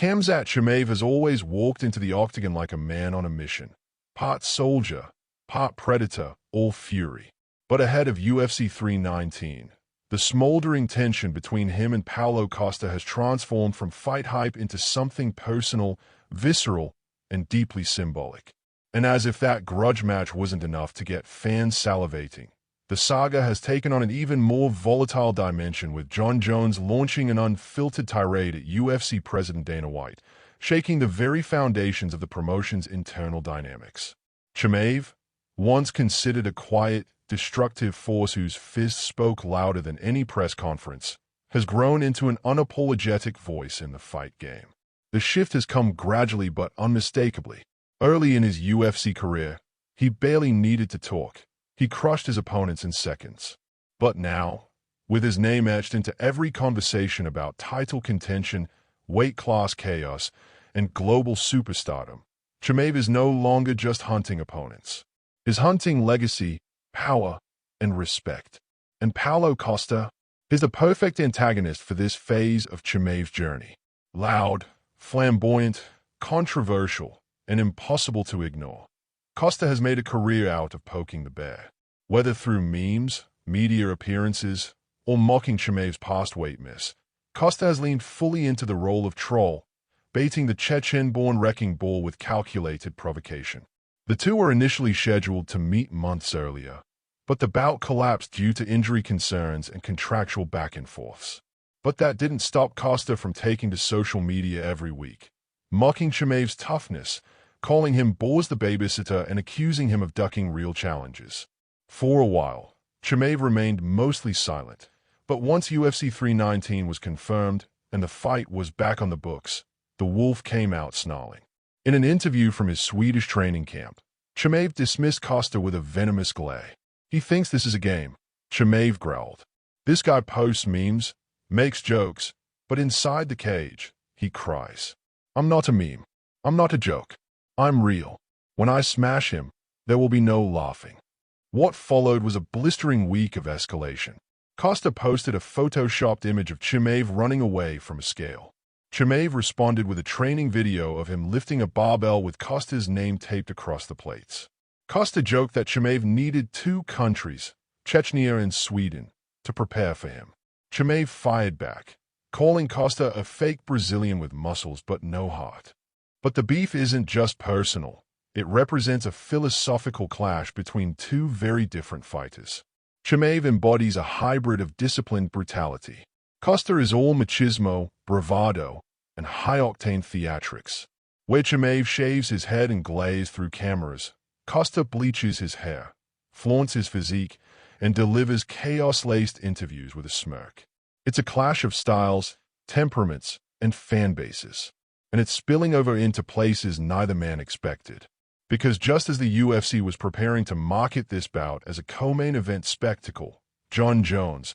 Khamzat Chimaev has always walked into the octagon like a man on a mission. Part soldier, part predator, all fury. But ahead of UFC 319, the smoldering tension between him and Paulo Costa has transformed from fight hype into something personal, visceral, and deeply symbolic. And as if that grudge match wasn't enough to get fans salivating, the saga has taken on an even more volatile dimension, with Jon Jones launching an unfiltered tirade at UFC President Dana White, shaking the very foundations of the promotion's internal dynamics. Chimaev, once considered a quiet, destructive force whose fists spoke louder than any press conference, has grown into an unapologetic voice in the fight game. The shift has come gradually but unmistakably. Early in his UFC career, he barely needed to talk. He crushed his opponents in seconds. But now, with his name etched into every conversation about title contention, weight class chaos, and global superstardom, Chimaev is no longer just hunting opponents. He's hunting legacy, power, and respect. And Paulo Costa is the perfect antagonist for this phase of Chimaev's journey. Loud, flamboyant, controversial, and impossible to ignore, Costa has made a career out of poking the bear. Whether through memes, media appearances, or mocking Chimaev's past weight miss, Costa has leaned fully into the role of troll, baiting the Chechen-born wrecking ball with calculated provocation. The two were initially scheduled to meet months earlier, but the bout collapsed due to injury concerns and contractual back-and-forths. But that didn't stop Costa from taking to social media every week, mocking Chimaev's toughness, calling him Boaz the babysitter, and accusing him of ducking real challenges. For a while, Chimaev remained mostly silent, but once UFC 319 was confirmed and the fight was back on the books, the wolf came out snarling. In an interview from his Swedish training camp, Chimaev dismissed Costa with a venomous glare. "He thinks this is a game," Chimaev growled. "This guy posts memes, makes jokes, but inside the cage, he cries. I'm not a meme. I'm not a joke. I'm real. When I smash him, there will be no laughing." What followed was a blistering week of escalation. Costa posted a photoshopped image of Chimaev running away from a scale. Chimaev responded with a training video of him lifting a barbell with Costa's name taped across the plates. Costa joked that Chimaev needed two countries, Chechnya and Sweden, to prepare for him. Chimaev fired back, calling Costa a fake Brazilian with muscles but no heart. But the beef isn't just personal. It represents a philosophical clash between two very different fighters. Chimaev embodies a hybrid of disciplined brutality. Costa is all machismo, bravado, and high-octane theatrics. Where Chimaev shaves his head and glares through cameras, Costa bleaches his hair, flaunts his physique, and delivers chaos-laced interviews with a smirk. It's a clash of styles, temperaments, and fan bases. And it's spilling over into places neither man expected. Because just as the UFC was preparing to market this bout as a co-main event spectacle, Jon Jones,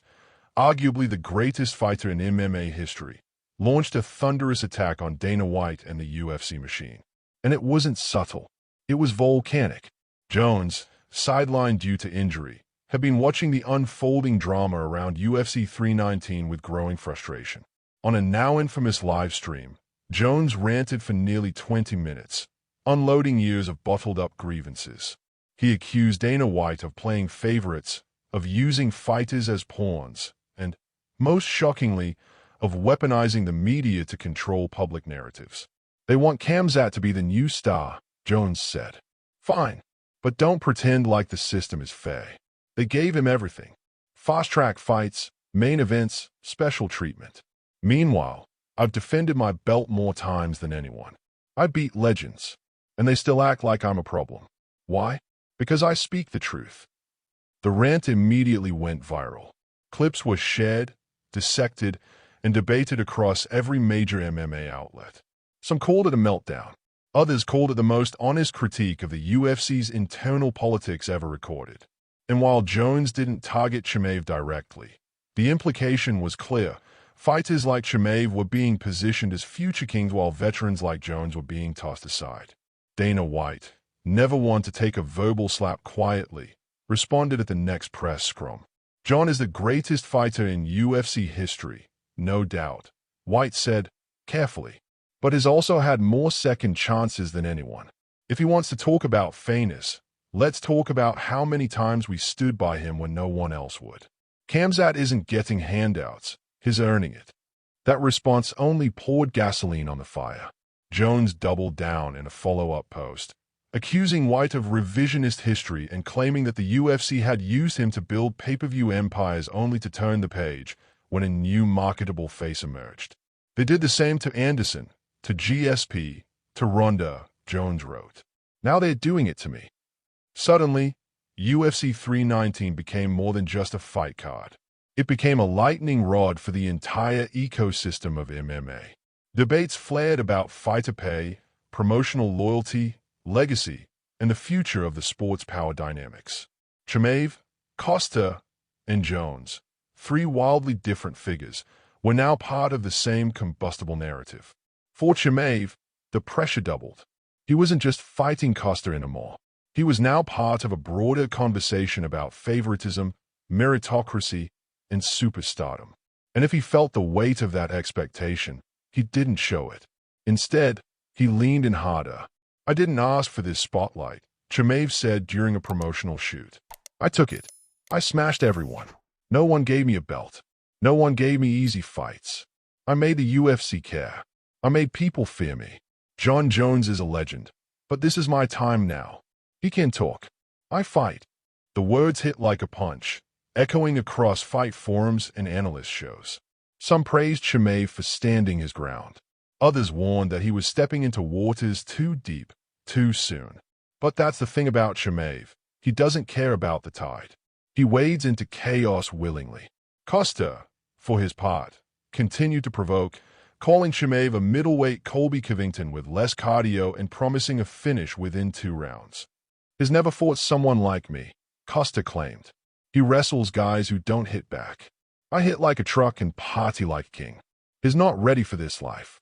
arguably the greatest fighter in MMA history, launched a thunderous attack on Dana White and the UFC machine. And it wasn't subtle. It was volcanic. Jones, sidelined due to injury, had been watching the unfolding drama around UFC 319 with growing frustration. On a now infamous live stream, Jones ranted for nearly 20 minutes, unloading years of bottled-up grievances. He accused Dana White of playing favorites, of using fighters as pawns, and, most shockingly, of weaponizing the media to control public narratives. "They want Khamzat to be the new star," Jones said. "Fine, but don't pretend like the system is fair. They gave him everything. Fast-track fights, main events, special treatment. Meanwhile, I've defended my belt more times than anyone. I beat legends, and they still act like I'm a problem. Why? Because I speak the truth." The rant immediately went viral. Clips were shared, dissected, and debated across every major MMA outlet. Some called it a meltdown. Others called it the most honest critique of the UFC's internal politics ever recorded. And while Jones didn't target Chimaev directly, the implication was clear. Fighters like Chimaev were being positioned as future kings while veterans like Jones were being tossed aside. Dana White, never one to take a verbal slap quietly, responded at the next press scrum. "Jon is the greatest fighter in UFC history, no doubt," White said, carefully. but has also had more second chances than anyone. If he wants to talk about fairness, let's talk about how many times we stood by him when no one else would. Khamzat isn't getting handouts, he's earning it. That response only poured gasoline on the fire. Jones doubled down in a follow-up post, accusing White of revisionist history and claiming that the UFC had used him to build pay-per-view empires only to turn the page when a new marketable face emerged. They did the same to Anderson, to GSP, to Ronda, Jones wrote. Now they're doing it to me. Suddenly, UFC 319 became more than just a fight card. It became a lightning rod for the entire ecosystem of MMA. Debates flared about fighter pay, promotional loyalty, legacy, and the future of the sport's power dynamics. Chimaev, Costa, and Jones, three wildly different figures, were now part of the same combustible narrative. For Chimaev, the pressure doubled. He wasn't just fighting Costa anymore. He was now part of a broader conversation about favoritism, meritocracy, and superstardom. And if he felt the weight of that expectation, he didn't show it. Instead, he leaned in harder. I didn't ask for this spotlight, Chimaev said during a promotional shoot. I took it. I smashed everyone. No one gave me a belt. No one gave me easy fights. I made the UFC care. I made people fear me. Jon Jones is a legend, but this is my time now. He can talk. I fight. The words hit like a punch, echoing across fight forums and analyst shows. Some praised Chimaev for standing his ground. Others warned that he was stepping into waters too deep, too soon. But that's the thing about Chimaev. He doesn't care about the tide. He wades into chaos willingly. Costa, for his part, continued to provoke, calling Chimaev a middleweight Colby Covington with less cardio and promising a finish within 2 rounds. He's never fought someone like me, Costa claimed. He wrestles guys who don't hit back. I hit like a truck and party like a king. He's not ready for this life.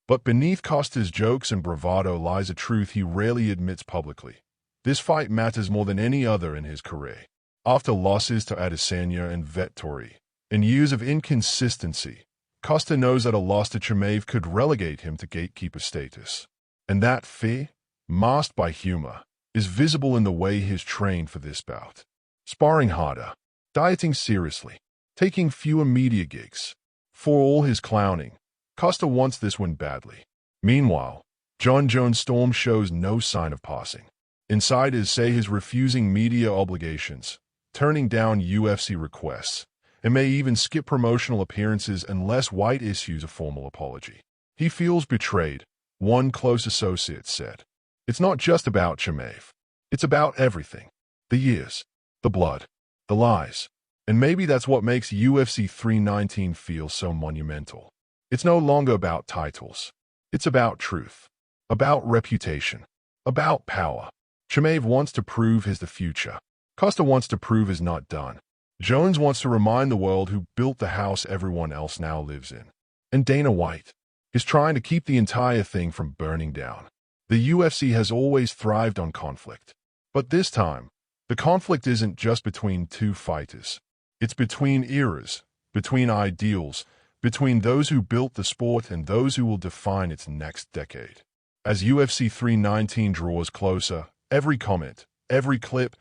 But beneath Costa's jokes and bravado lies a truth he rarely admits publicly. This fight matters more than any other in his career. After losses to Adesanya and Vettori, and years of inconsistency, Costa knows that a loss to Chimaev could relegate him to gatekeeper status. And that fear, masked by humor, is visible in the way he's trained for this bout. Sparring harder, dieting seriously, taking fewer media gigs. For all his clowning, Costa wants this win badly. Meanwhile, Jon Jones' storm shows no sign of passing. Insiders say he's refusing media obligations, turning down UFC requests, and may even skip promotional appearances unless White issues a formal apology. He feels betrayed, one close associate said. It's not just about Chimaev. It's about everything. The years, the blood, the lies. And maybe that's what makes UFC 319 feel so monumental. It's no longer about titles. It's about truth, about reputation, about power. Chimaev wants to prove he's the future. Costa wants to prove he's not done. Jones wants to remind the world who built the house everyone else now lives in. And Dana White is trying to keep the entire thing from burning down. The UFC has always thrived on conflict. But this time, the conflict isn't just between two fighters. It's between eras, between ideals, between those who built the sport and those who will define its next decade. As UFC 319 draws closer, every comment, every clip,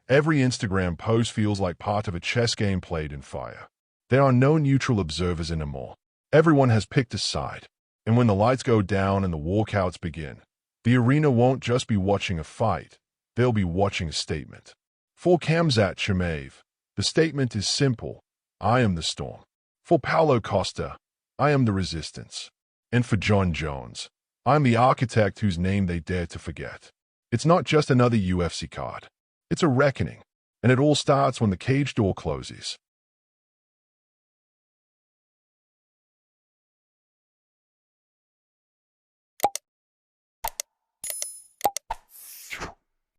every Instagram post feels like part of a chess game played in fire. There are no neutral observers anymore. Everyone has picked a side. And when the lights go down and the walkouts begin, the arena won't just be watching a fight, they'll be watching a statement. For Khamzat Chimaev, the statement is simple: I am the storm. For Paulo Costa, I am the resistance. And for Jon Jones, I'm the architect whose name they dare to forget. It's not just another UFC card. It's a reckoning. And it all starts when the cage door closes.